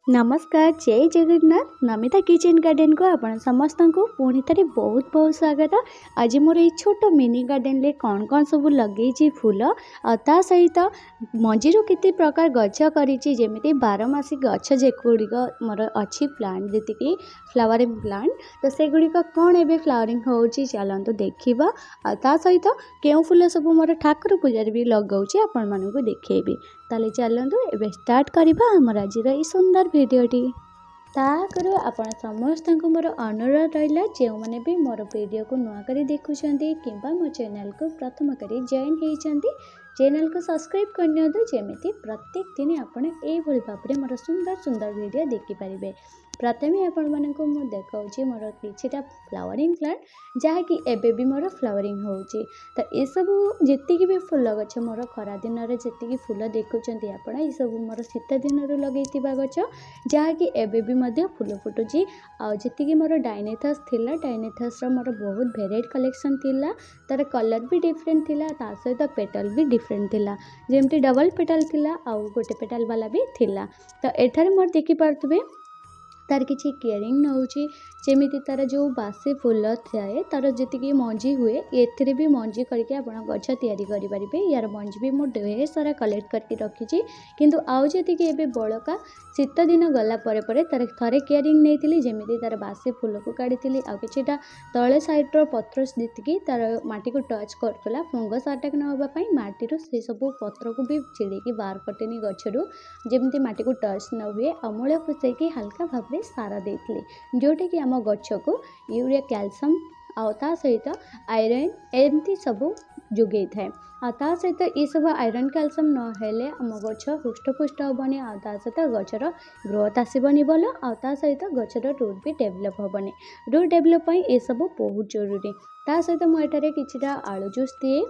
नमस्कार जय Jagannath Namita kitchen garden को आपण समस्त को पुणी थे बहुत बहुत स्वागत। आज मोर ये छोट मिनी गार्डन ले कौन कौन सब लगे फूल ता सहित मंजी केते प्रकार गछ करिछि जेमिति 12 मासी गछ जेगुड़िक मोर अच्छी प्लांट जी फ्लावरिंग प्लांट तो से गुड़िक कौन एबे फ्लावरिंग होउछि चलंतु देखिबा। ता सहित केउ फूल सब मोर ठाकुर पूजा भी लगाउछि आपण मानकु देखैबी। ताले चलंतु एबे स्टार्ट करिबा हमर आज रो ई सुंदर भिडियोटी। ताकरू आपण समस्त को मोर अनुरोध रहा जो मैंने भी मोर वीडियो को नुआ करी देखुछंती किंबा मो चैनल को प्रथम करी जॉइन होइछंती चैनल को सब्सक्राइब करनियंतु जेमिति प्रत्येक दिन आपण एई भली भाबरे मोर सुंदर सुंदर वीडियो देखि परिबे। प्रथमे आपण मानकु मु देखाउछि मोर किछिटा फ्लावरिंग प्लांट जहाँकि एबे भी मोर फ्लावरिंग होउछि। तो ए सब जेतिकी भी फूल गछ मोर खरा दिन रे जेतिकी फूल देखुछंती आपण ए सब मोर शीत दिन रे लगेइतिबा गछ जहाँकि एबे भी मध्य फूल फुटुछि। आ जेतिकी मोर डायनेथस थिला डायनेथस रो मोर बहुत वेराइटी कलेक्शन थिला तार कलर भी डिफरेंट थिला ता सहित पेटल भी डिफरेंट थिला जेमती डबल पेटल थिला आ गोटे पेटल वाला भी थिला। तो एठारे मोर देखि पारथबे तार किसी केयरिंग नौची जेमिति तार जो बासी फूल थाए तार जी मंजी हुए एथिरे भी मंजी करके आपण गछ तैयारी करि परिबे। यार मंजी भी मो ढेर सारा कलेक्ट करके रखिछि किंतु आउ जेतिकी एबे बळका शीत दिन गला परे परे तार थरे केयरिंग नेइतिली जेमिति तार बासी फूल को काढितिली आ किछिटा तळे साइड रो पत्र जेतिकी तार माटी को टच करथला फंगस अटैक न होबा पई माटी रो से सब पत्र को भी छिड़ीकी बाहर कटेनी गछरु जेमिति माटी को टच न हुए अमूल खुसेकी हल्का भाबरे सारा देइतिली जोटा कि आम गछ को यूरिया कैल्शियम आ सहित आयरन एमती सब जोगई थाए आ सहित ये सब आयरन कैल्शियम न हेले आम गछ हुष्टपुष्ट हेबनी आ सहित गचर ग्रोथ आसबनी भल आ सहित गचर रूट भी डेभलप हेबनी। रूट डेभलप ये सब बहुत जरूरी। ता सहित मुझे किछिटा आलू जूस दिए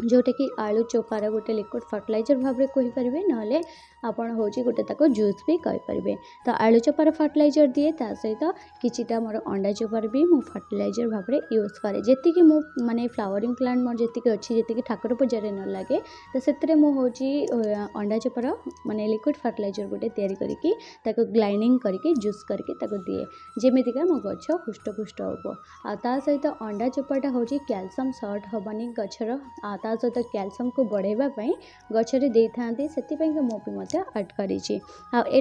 जोटा कि आलू चोपार गोटे लिक्विड फर्टिलाइजर भाव में कहींपर ना आपण हूँ गोटे ताको जूस भी कहींपर। तो आलू चोपार फर्टिलाइजर दिए ता सहित किछिटा मोर अंडा चोपार भी मु फर्टिलाइजर भाव में यूज करे जेतिकी मु माने फ्लावरिंग प्लांट मोर जेतिकी अच्छी जेतिकी ठाकुर पूजा न लगे तो से मु हूँ अंडा चोपार माने लिक्विड फर्टिलाइजर गोटे तैयारी करके ताको ग्लाइनिंग करके जूस करके ताको दिए जेमितिका मो गछ हुष्टपुष्ट हो। ता सहित अंडा चोपाटा हूँ कैल्शियम सर्ट हेबनी गचर ता सहित कैल्शियम को बढ़ाइबापी गचरे दे था से मो भी आड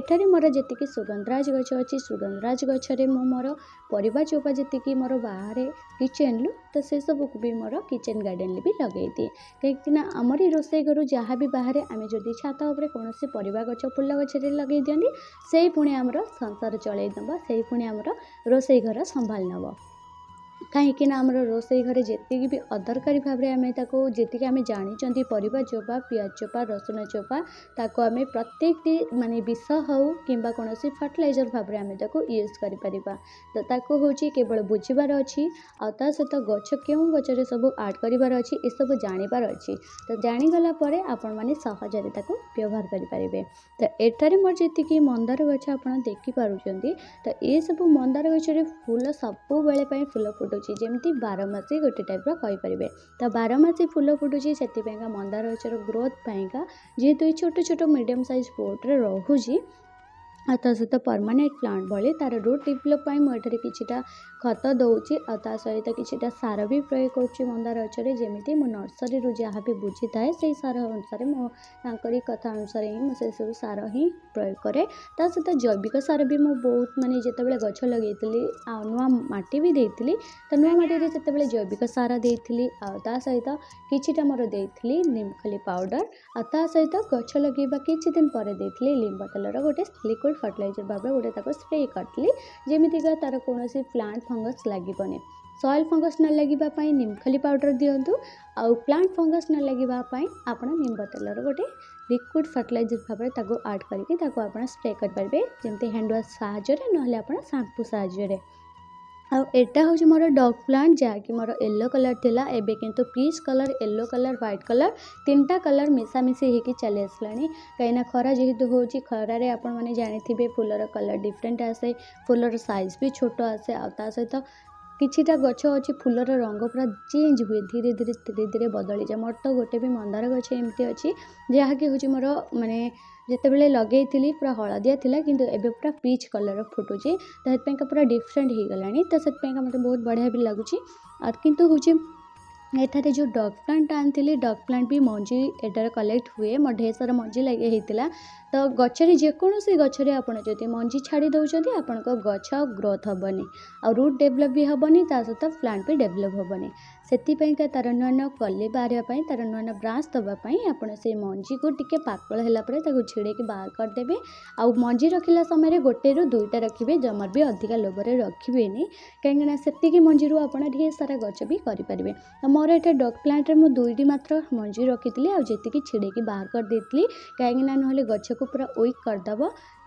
करी मोर जी सुगंधराज गछ अच्छी सुगंधराज गचरे मोर परिवा चोपा जी मोर बाहर किचेन लु तो से सब को भी मोर किचेन गार्डन भी लगे दिए कहीं आमरी रोसई घर जहाँ भी बाहर आम जदि छात उपर कौन परिवा गछ फुल गचरे लगे दिखती से पुणी आमर संसार चलई नब से पुणी आमर रोसई घर संभाल नब कहीं आमर रोसई घरे जी भी अदरकारी भाव में आम जी आम जानी परिवा चोपा पियाज चोपा रसुण चोपा ताको आम प्रत्येक माने विष हो कि कौन फर्टिलाइजर भाव में आम यूज कर ताको हूँ केवल बुझार अच्छी आ सहित गछ क्यों गचरे सब आड करार अच्छी ये सब जानिबार अच्छी। तो जानीगला आपण मैंने सहजरे व्यवहार करेंगे। तो एठारे मोर जी मंदार गछ आप देखिपुंट तो ये सब मंदार गचरे फूल सब बेले फूल फुटुची जमती 12 मासी गोटे टाइप रहींपर। तो 12 मासी फूल फुटुची से मंदार गचर ग्रोथ पाइका जेहेतु छोट छोट मीडियम साइज पोट रे रोची ता सहित परमानेंट प्लांट भली तार रूट डेभलप मुझे किछिटा खत दौची आ सहित किछिटा सार भी प्रयोग करुँच मंदार गचरे जमी मो नर्सरी जहाँ भी बुझी थाए से सार अनुसार मोरी कथा अनुसार ही मुझे सब सार ही प्रयोग करे। ता सहित जैविक सार भी मु बहुत माने जितेबाला गछ लगे नुआ माटी भी देती तो नुआ माटी से जैविक सार देती ता सहित किछिटा मोर देती नीमखली पाउडर आ सहित गछ लगेबा किछि दिन पर देती लिंब तेलर गोटे लिक्विड फर्टिलाइजर भाव में गोटे स्प्रे करती जमीतिका तार कौन प्लांट फंगस लगे सॉइल फंगस न लगे नीमखली पाउडर दिंतु आउ प्लांट फंगस न लगे आप नींब तेलर गोटे लिक्विड फर्टिलाइजर भाव में आड करके स्प्रे करेंगे जमती हैंड वाश साहाय्य ना आप शैम्पू साहाय्य। एटा हूँ मोर डग प्लांट जहाँकि मोर येलो कलर थिला एबे किंतु peach colour yellow colour white colour तीनटा कलर मिसामिशी होगी चली आसला कहीं खरा जेहेतु हूँ खरारे आपण मैंने जानी फूलर कलर डिफरेंट आसे फूलर साइज भी छोट आसे आ सहित किछिटा गछ अच्छी फूलर रंग पूरा चेंज हुए धीरे धीरे बदली जाए। मोर तो गोटे भी मंदार गछ एमती अच्छी जहाँकि हूँ मोर माने ଯେତେବେଳେ ଲଗେଇଥିଲି ପୁରା ହଳଦିଆ ଥିଲା କିନ୍ତୁ ଏବେ ପୁରା ପିଚ୍ କଲର୍ ଫୁଟୁଛି। ତ ସେଥିପାଇଁକା ପୁରା ଡିଫରେଣ୍ଟ ହେଇଗଲାଣି। ତ ସେଥିପାଇଁକା ମୋତେ ବହୁତ ବଢ଼ିଆ ବି ଲାଗୁଛି। ଆଉ କିନ୍ତୁ ହେଉଛି ଏଠାରେ ଯେଉଁ ଡଗ୍ ପ୍ଲାଣ୍ଟଟା ଆଣିଥିଲି ଡଗ୍ ପ୍ଲାଣ୍ଟ ବି ମଞ୍ଜି ଏଠାରେ କଲେକ୍ଟ ହୁଏ। ମୋର ଢେର ସାରା ମଞ୍ଜି ହେଇଥିଲା। ତ ଗଛରେ ଯେକୌଣସି ଗଛରେ ଆପଣ ଯଦି ମଞ୍ଜି ଛାଡ଼ି ଦେଉଛନ୍ତି ଆପଣଙ୍କ ଗଛ ଆଉ ଗ୍ରୋଥ୍ ହେବନି, ଆଉ ରୁଟ୍ ଡେଭଲପ୍ ବି ହେବନି, ତା ସହିତ ପ୍ଲାଣ୍ଟ ବି ଡେଭଲପ୍ ହେବନି। ସେଥିପାଇଁକା ତା'ର ନୂଆ ନୂଆ କଲି ବାହାରିବା ପାଇଁ, ତା'ର ନୂଆ ନୂଆ ବ୍ରାଞ୍ଚ ଦେବା ପାଇଁ ଆପଣ ସେଇ ମଞ୍ଜିକୁ ଟିକେ ପାକଳ ହେଲା ପରେ ତାକୁ ଛିଡ଼େଇକି ବାହାର କରିଦେବେ। ଆଉ ମଞ୍ଜି ରଖିଲା ସମୟରେ 1ରୁ 2ଟା ରଖିବେ, ଜମାରୁ ବି ଅଧିକା ଲୋଭରେ ରଖିବେନି, କାହିଁକିନା ସେତିକି ମଞ୍ଜିରୁ ଆପଣ ଢେର ସାରା ଗଛ ବି କରିପାରିବେ। ମୋର ଏଠି ଡଗ୍ ପ୍ଲାଣ୍ଟରେ ମୁଁ 2ଟି ମାତ୍ର ମଞ୍ଜି ରଖିଥିଲି, ଆଉ ଯେତିକି ଛିଡ଼େଇକି ବାହାର କରିଦେଇଥିଲି, କାହିଁକିନା ନହେଲେ ଗଛକୁ ପୁରା ୱିକ୍ କରିଦେବ।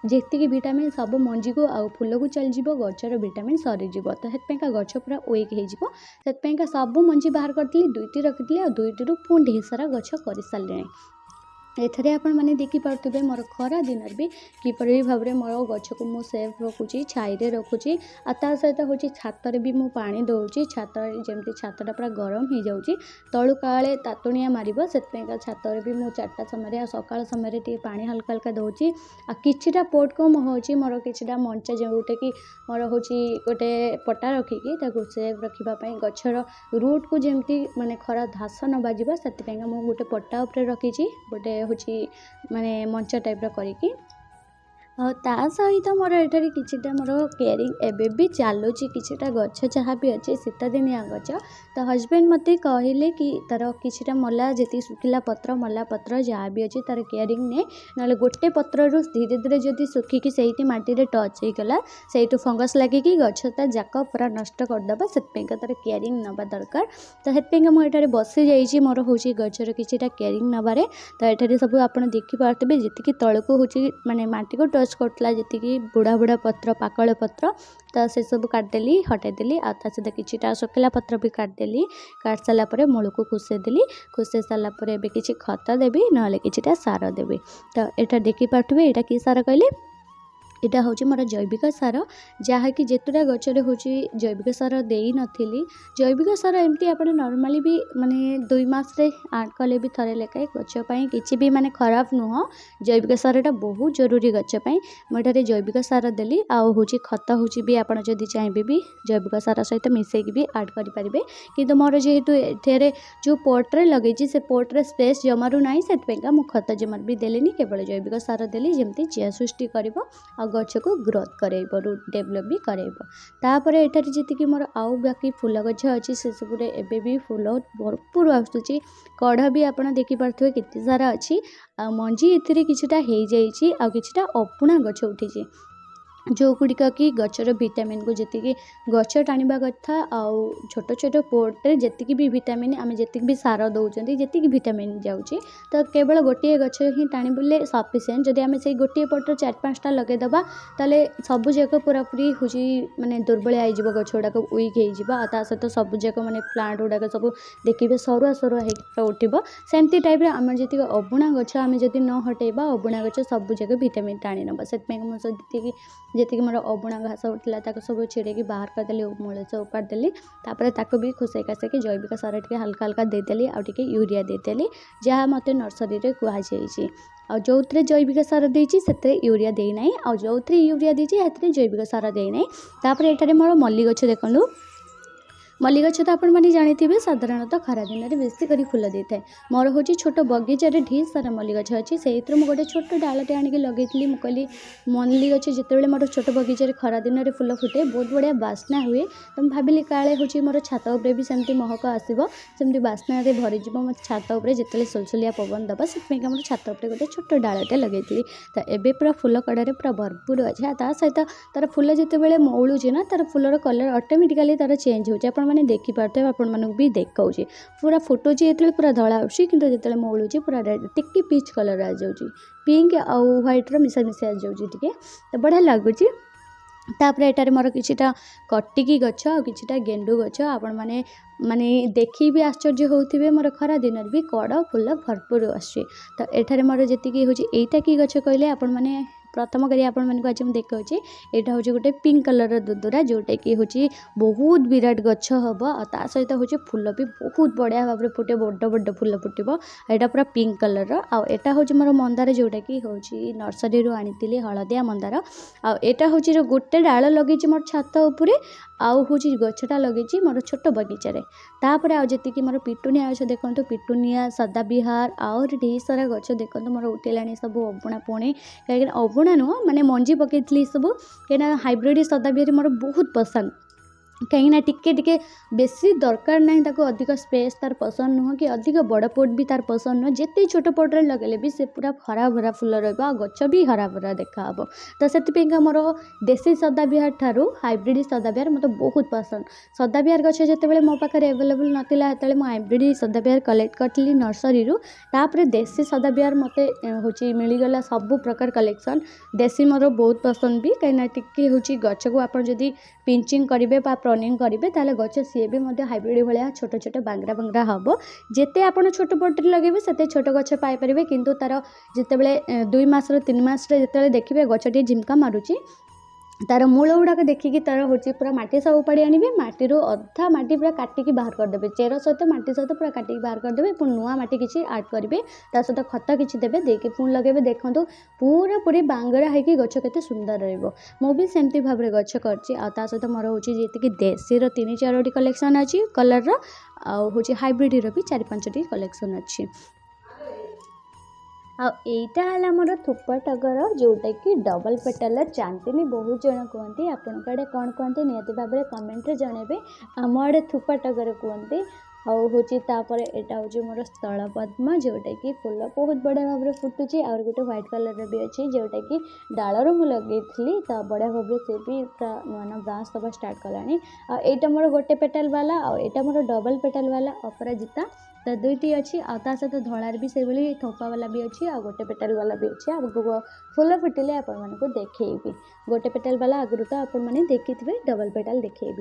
ଯେତିକି ଭିଟାମିନ୍ ସବୁ ମଞ୍ଜିକୁ ଆଉ ଫୁଲକୁ ଚାଲିଯିବ, ଗଛର ଭିଟାମିନ୍ ସରିଯିବ। ତ ସେଥିପାଇଁକା ଗଛ ପୁରା ୱିକ୍ ହେଇଯିବ। ସେଥିପାଇଁକା ସବୁ ମଞ୍ଜି ବାହାର କରିଥିଲି, 2ଟି ରଖିଥିଲି, ଆଉ 2ଟିରୁ ପୁଣି ଢେର ସାରା ଗଛ କରିସାରିଲିଣି। ଏଠାରେ ଆପଣମାନେ ଦେଖିପାରୁଥିବେ ମୋର ଖରା ଦିନରେ ବି କିପରି ଭାବରେ ମୋର ଗଛକୁ ମୁଁ ସେଫ୍ ରଖୁଛି, ଛାଇରେ ରଖୁଛି। ଆଉ ତା ସହିତ ହେଉଛି ଛାତରେ ବି ମୁଁ ପାଣି ଦେଉଛି। ଛାତରେ ଯେମିତି ଛାତଟା ପୁରା ଗରମ ହେଇଯାଉଛି, ତଳୁ କାଳେ ତାତୁଣିଆ ମାରିବ, ସେଥିପାଇଁକା ଛାତରେ ବି ମୁଁ 4ଟା ସମୟରେ ଆଉ ସକାଳ ସମୟରେ ଟିକେ ପାଣି ହାଲକା ହାଲକା ଦେଉଛି। ଆଉ କିଛିଟା ପୋଟ୍କୁ ମୁଁ ହେଉଛି ମୋର କିଛିଟା ମଞ୍ଚା ଯେଉଁଟାକି ମୋର ହେଉଛି ଗୋଟେ ପଟା ରଖିକି ତାକୁ ସେଫ୍ ରଖିବା ପାଇଁ, ଗଛର ରୁଟ୍କୁ ଯେମିତି ମାନେ ଖରା ଧାସ ନ ବାଜିବ ସେଥିପାଇଁକା ମୁଁ ଗୋଟେ ପଟା ଉପରେ ରଖିଛି, ଗୋଟେ ହେଉଛି ମାନେ ମଞ୍ଚା ଟାଇପ୍ର କରିକି। ତା ସହିତ ମୋର ଏଠାରେ କିଛିଟା ମୋର କେୟାରିଂ ଏବେ ବି ଚାଲୁଛି। କିଛିଟା ଗଛ ଯାହା ବି ଅଛି ଶୀତଦିନିଆ ଗଛ, ତ ହଜବେଣ୍ଡ ମୋତେ କହିଲେ କି ତା'ର କିଛିଟା ମଲା, ଯେତିକି ଶୁଖିଲା ପତ୍ର ମଲା ପତ୍ର ଯାହା ବି ଅଛି ତା'ର କେୟାରିଂ ନେ, ନହେଲେ ଗୋଟେ ପତ୍ରରୁ ଧୀରେ ଧୀରେ ଯଦି ଶୁଖିକି ସେଇଠି ମାଟିରେ ଟଚ୍ ହେଇଗଲା, ସେଇଠୁ ଫଙ୍ଗସ୍ ଲାଗିକି ଗଛଟା ଯାକ ପୁରା ନଷ୍ଟ କରିଦେବ। ସେଥିପାଇଁକା ତା'ର କେୟାରିଂ ନେବା ଦରକାର। ତ ସେଥିପାଇଁକା ମୁଁ ଏଠାରେ ବସିଯାଇଛି ମୋର ହେଉଛି ଗଛର କିଛିଟା କେୟାରିଂ ନେବାରେ। ତ ଏଠାରେ ସବୁ ଆପଣ ଦେଖିପାରୁଥିବେ ଯେତିକି ତଳକୁ ହେଉଛି ମାନେ ମାଟିକୁ ଟଚ୍ କରୁଥିଲା, ଯେତିକି ବୁଢ଼ା ବୁଢ଼ା ପତ୍ର, ପାକଳ ପତ୍ର, ତ ସେସବୁ କାଟିଦେଲି, ହଟାଇଦେଲି। ଆଉ ତା ସହିତ କିଛିଟା ଶୁଖିଲା ପତ୍ର ବି କାଟିଦେଲି। କାଟି ସାରିଲା ପରେ ମୂଳକୁ ଖୁସେଇଦେଲି। ଖୁସେଇ ସାରିଲା ପରେ ଏବେ କିଛି ଖତ ଦେବି, ନହେଲେ କିଛିଟା ସାର ଦେବି। ତ ଏଇଟା ଦେଖିପାରୁଥିବେ ଏଇଟା କି ସାର କହିଲେ, ଏଇଟା ହେଉଛି ମୋର ଜୈବିକ ସାର, ଯାହାକି ଯେତେଟା ଗଛରେ ହେଉଛି ଜୈବିକ ସାର ଦେଇନଥିଲି। ଜୈବିକ ସାର ଏମିତି ଆପଣ ନର୍ମାଲି ବି ମାନେ 2 ମାସରେ ଆଡ଼୍ କଲେ ବି ଥରେ ଲେଖାଏଁ ଗଛ ପାଇଁ କିଛି ବି ମାନେ ଖରାପ ନୁହଁ। ଜୈବିକ ସାରଟା ବହୁତ ଜରୁରୀ ଗଛ ପାଇଁ। ମୁଁ ଏଠାରେ ଜୈବିକ ସାର ଦେଲି, ଆଉ ହେଉଛି ଖତ ହେଉଛି ବି ଆପଣ ଯଦି ଚାହିଁବେ ବି ଜୈବିକ ସାର ସହିତ ମିଶାଇକି ବି ଆଡ଼୍ କରିପାରିବେ। କିନ୍ତୁ ମୋର ଯେହେତୁ ଏଠାରେ ଯେଉଁ ପଟ୍ରେ ଲଗେଇଛି ସେ ପଟ୍ରେ ସ୍ପେସ୍ ଜମାରୁ ନାହିଁ, ସେଥିପାଇଁକା ମୁଁ ଖତ ଜମାରୁ ବି ଦେଲିନି, କେବଳ ଜୈବିକ ସାର ଦେଲି, ଯେମିତି ଜିଆ ସୃଷ୍ଟି କରିବ ଆଉ ଗଛକୁ ଗ୍ରୋଥ୍ କରାଇବ, ରୁଟ୍ ଡେଭଲପ୍ ବି କରାଇବ। ତାପରେ ଏଠାରେ ଯେତିକି ମୋର ଆଉ ବାକି ଫୁଲ ଗଛ ଅଛି ସେସବୁରେ ଏବେ ବି ଫୁଲ ଭରପୁର ଆସୁଛି। କଢ଼ ବି ଆପଣ ଦେଖିପାରୁଥିବେ କେତେ ସାରା ଅଛି। ଆଉ ମଞ୍ଜି ଏଥିରେ କିଛିଟା ହେଇଯାଇଛି, ଆଉ କିଛିଟା ଅପୁଣା ଗଛ ଉଠିଛି, ଯେଉଁଗୁଡ଼ିକ କି ଗଛର ଭିଟାମିନ୍କୁ ଯେତିକି ଗଛ ଟାଣିବା କଥା, ଆଉ ଛୋଟ ଛୋଟ ପୋଟ୍ରେ ଯେତିକି ବି ଭିଟାମିନ୍ ଆମେ ଯେତିକି ବି ସାର ଦେଉଛନ୍ତି ଯେତିକି ଭିଟାମିନ୍ ଯାଉଛି, ତ କେବଳ ଗୋଟିଏ ଗଛ ହିଁ ଟାଣିଲେ ସଫିସିଏଣ୍ଟ। ଯଦି ଆମେ ସେଇ ଗୋଟିଏ ପଟରେ 4-5ଟା ଲଗାଇଦେବା, ତାହେଲେ ସବୁଯାକ ପୁରାପୁରି ହେଉଛି ମାନେ ଦୁର୍ବଳିଆ ହେଇଯିବ, ଗଛ ଗୁଡ଼ାକ ୱିକ୍ ହେଇଯିବ। ଆଉ ତା ସହିତ ସବୁଯାକ ମାନେ ପ୍ଲାଣ୍ଟ ଗୁଡ଼ାକ ସବୁ ଦେଖିବେ ସରୁଆ ସରୁଆ ହେଇକି ଉଠିବ। ସେମିତି ଟାଇପ୍ରେ ଆମର ଯେତିକି ଅବୁଣା ଗଛ ଆମେ ଯଦି ନ ହଟାଇବା, ଅବୁଣା ଗଛ ସବୁଯାକ ଭିଟାମିନ୍ ଟାଣି ନେବ। ସେଥିପାଇଁ ମୁଁ ଯେତିକି ମୋର ଅବୁଣା ଘାସ ଉଠିଲା ତାକୁ ସବୁ ଛିଡ଼େଇକି ବାହାର କରିଦେଲି, ମୂଳ ସବୁ ଉପାଡ଼ି ଦେଲି। ତାପରେ ତାକୁ ବି ଖୁସେଇ କାସେଇକି ଜୈବିକ ସାର ଟିକେ ହାଲକା ହାଲକା ଦେଇଦେଲି, ଆଉ ଟିକେ ୟୁରିଆ ଦେଇଦେଲି, ଯାହା ମୋତେ ନର୍ସରୀରେ କୁହାଯାଇଛି। ଆଉ ଯେଉଁଥିରେ ଜୈବିକ ସାର ଦେଇଛି ସେଥିରେ ୟୁରିଆ ଦେଇନାହିଁ, ଆଉ ଯେଉଁଥିରେ ୟୁରିଆ ଦେଇଛି ସେଥିରେ ଜୈବିକ ସାର ଦେଇନାହିଁ। ତାପରେ ଏଠାରେ ମୋର ମଲ୍ଲି ଗଛ ଦେଖନ୍ତୁ। ମଲ୍ଲି ଗଛ ତ ଆପଣମାନେ ଜାଣିଥିବେ ସାଧାରଣତଃ ଖରାଦିନରେ ବେଶୀ କରି ଫୁଲ ଦେଇଥାଏ। ମୋର ହେଉଛି ଛୋଟ ବଗିଚାରେ ଢେର ସାରା ମଲ୍ଲି ଗଛ ଅଛି, ସେଇଥିରୁ ମୁଁ ଗୋଟେ ଛୋଟ ଡାଳଟେ ଆଣିକି ଲଗେଇଥିଲି। ମୁଁ କହିଲି ମଲ୍ଲି ଗଛ ଯେତେବେଳେ ମୋର ଛୋଟ ବଗିଚାରେ ଖରାଦିନରେ ଫୁଲ ଫୁଟେ ବହୁତ ବଢ଼ିଆ ବାସ୍ନା ହୁଏ, ତ ମୁଁ ଭାବିଲି କାଳେ ହେଉଛି ମୋର ଛାତ ଉପରେ ବି ସେମିତି ମହକ ଆସିବ, ସେମିତି ବାସ୍ନାରେ ଭରିଯିବ ମୋ ଛାତ ଉପରେ ଯେତେବେଳେ ସୁଲସୁଲିଆ ପବନ ଦେବ। ସେଥିପାଇଁକା ମୋର ଛାତ ଉପରେ ଗୋଟେ ଛୋଟ ଡାଳଟେ ଲଗେଇଥିଲି। ତ ଏବେ ପୁରା ଫୁଲ କଡ଼ରେ ପୁରା ଭରପୁର ଅଛି। ଆଉ ତା ସହିତ ତା'ର ଫୁଲ ଯେତେବେଳେ ମଉଳୁଛି ନା, ତା'ର ଫୁଲର କଲର୍ ଅଟୋମେଟିକାଲି ତା'ର ଚେଞ୍ଜ ହେଉଛି। ଆପଣମାନେ ଦେଖିପାରୁଥିବେ, ଆପଣମାନଙ୍କୁ ବି ଦେଖାଉଛି ପୁରା ଫୁଟୁଛି ଯେତେବେଳେ ପୁରା ଧଳା ଆସୁଛି, କିନ୍ତୁ ଯେତେବେଳେ ମଉଳୁଛି ପୁରା ରେଡ୍ ଟିକେ ପିଚ୍ କଲର୍ ଆସିଯାଉଛି, ପିଙ୍କ ଆଉ ହ୍ୱାଇଟ୍ର ମିଶାମିଶି ଆସିଯାଉଛି ଟିକେ, ତ ବଢ଼ିଆ ଲାଗୁଛି। ତାପରେ ଏଠାରେ ମୋର କିଛିଟା କଟିକି ଗଛ ଆଉ କିଛିଟା ଗେଣ୍ଡୁ ଗଛ, ଆପଣମାନେ ମାନେ ଦେଖି ବି ଆଶ୍ଚର୍ଯ୍ୟ ହେଉଥିବେ, ମୋର ଖରା ଦିନରେ ବି କଡ଼ ଫୁଲ ଭରପୁର ଆସୁଛି। ତ ଏଠାରେ ମୋର ଯେତିକି ହେଉଛି ଏଇଟା କି ଗଛ କହିଲେ ଆପଣମାନେ प्रथम करी आपण मानक आज मुझे देखा यहाँ हूँ गोटे पिंक कलर दुदुरा जोटा कि हूँ बहुत विराट गछ हम ता सहित हूँ फुल भी बहुत बढ़िया भाव में फुटे बड़ बड़ फुल फुटब यहाँ पूरा पिंक कलर आटा हूँ मोर मंदार जोटा कि हूँ नर्सरी आनी हलदिया मंदार आटा हूँ जो गोटे डाल लगे मोर छात उपरे आउ हूँ गछटा लगे मोर छोट बगीचार तापर आती मोर पिटुनिया गछ देखो पिटुनिया सदाबिहार आउर ढेर सारा गछ देखो मोर उठेला सब अबुणा पुणी कहीं अबुणा नुह माने मंजी पकई सब कहीं हाइब्रिड सदाबिहार मोर बहुत पसंद कहीं टिके टिके बेसी दरकार ना ताको अधिक स्पेस तार पसंद नुह कि अधिक बड़ पट भी तार पसंद नुह जिते छोट पट्रे लगेले भी से पूरा हरा भरा फुल रहा गच भी हरा भरा देखा तो से मोर देसी सदाबिहार ठारू हाइब्रिड सदाबिहार मतलब बहुत पसंद सदाबिहार गछ जिते मो पाखे एवेलेबल नाला जो मुझे हाइब्रिड सदाबिहार कलेक्ट करी नर्सरी तापर देसी सदाबिहार मत हूँ मिलगला सब प्रकार कलेक्शन देसी मोर बहुत पसंद भी कहीं टिके हूँ गच को आप पिंचिंग करेंगे प्रनिंग करेंगे ताले गच सी भी हाइब्रिड भाया छोट छोट बांगरा बांगरा हम जिते आप छोट पट्रे लगे से छोट गच पाइपर किंतु तार जिते 2 मास 3 मास जो देखिए गचटी झिमका मारुची तार मूल गुड़ाक देखिकी तार हूँ पूरा माटी सब उपाड़ी आनिबे माटी अधा माटी पूरा काटिकी बाहर करदे चेर सहित माटी सहित पूरा काटिकी बाहर करदे पुणी नुआ माटी किसी आड करेंगे सहित खत किसी देवे देके पुणी लगे देखो पूरा पूरी बांगरा होगी गच केते सुंदर रही सेमती भाव में गच कर सहित मोर हूँ जी देशी 3-4 कलेक्शन अच्छी कलर हूँ हाइब्रिड भी 4-5 कलेक्शन अच्छी आईटा है मोर थुपा टगर जोटा कि डबल पेटल चांदनी बहुत जन कहते आपण आड़े कौन कहते निहती भाव में कमेंट रे जनइबे आम आड़े थुपा टगर कहते आउ हूँ यहाँ हूँ मोर स्थल पद्म जोटा कि फूल बहुत बढ़िया भाव में फुटुची और गोटे व्हाइट कलर भी अच्छी जोटा कि डालर मुझे लगे तो बढ़िया भाव में सी भी पूरा नुआ नुआ ब्रांच सब स्टार्ट कलानी आईटा मोर गोटे पेटल वाला आईटा मोर डबल पेटल वाला अपराजिता तो दुईटी अच्छी आता सहित धड़ार भी से थोपा वाला भी अच्छी आ गोटे पेटल वाला भी अच्छी आगे फुल फुटिले आपण मानक देखी गोटे पेटल वाला आगु तो आपण मैंने देखी थे डबल पेटल देखी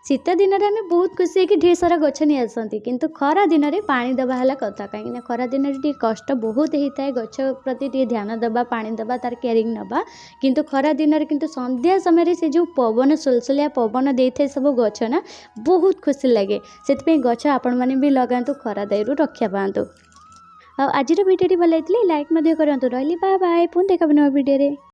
शीत दिन में आम बहुत खुशी है ढेर सारा गछ नहीं आसती किंतु खरा दिन में पानी दबा है कथा कहीं खरा दिन में कष्ट बहुत होता है गछ प्रति ध्यान दबा पानी दबा तार केयरिंग नबा किंतु खरा दिन में किंतु संध्या समय से जो पवन सुलसुलिया पवन दे थे सब गछ ना बहुत खुशी लगे से गछ आपण मैंने भी लगातु खरा दायरू रक्षा पातु आज वीडियो भल लाइक करूँ रही बाय बाय पुणी देखा वीडियो।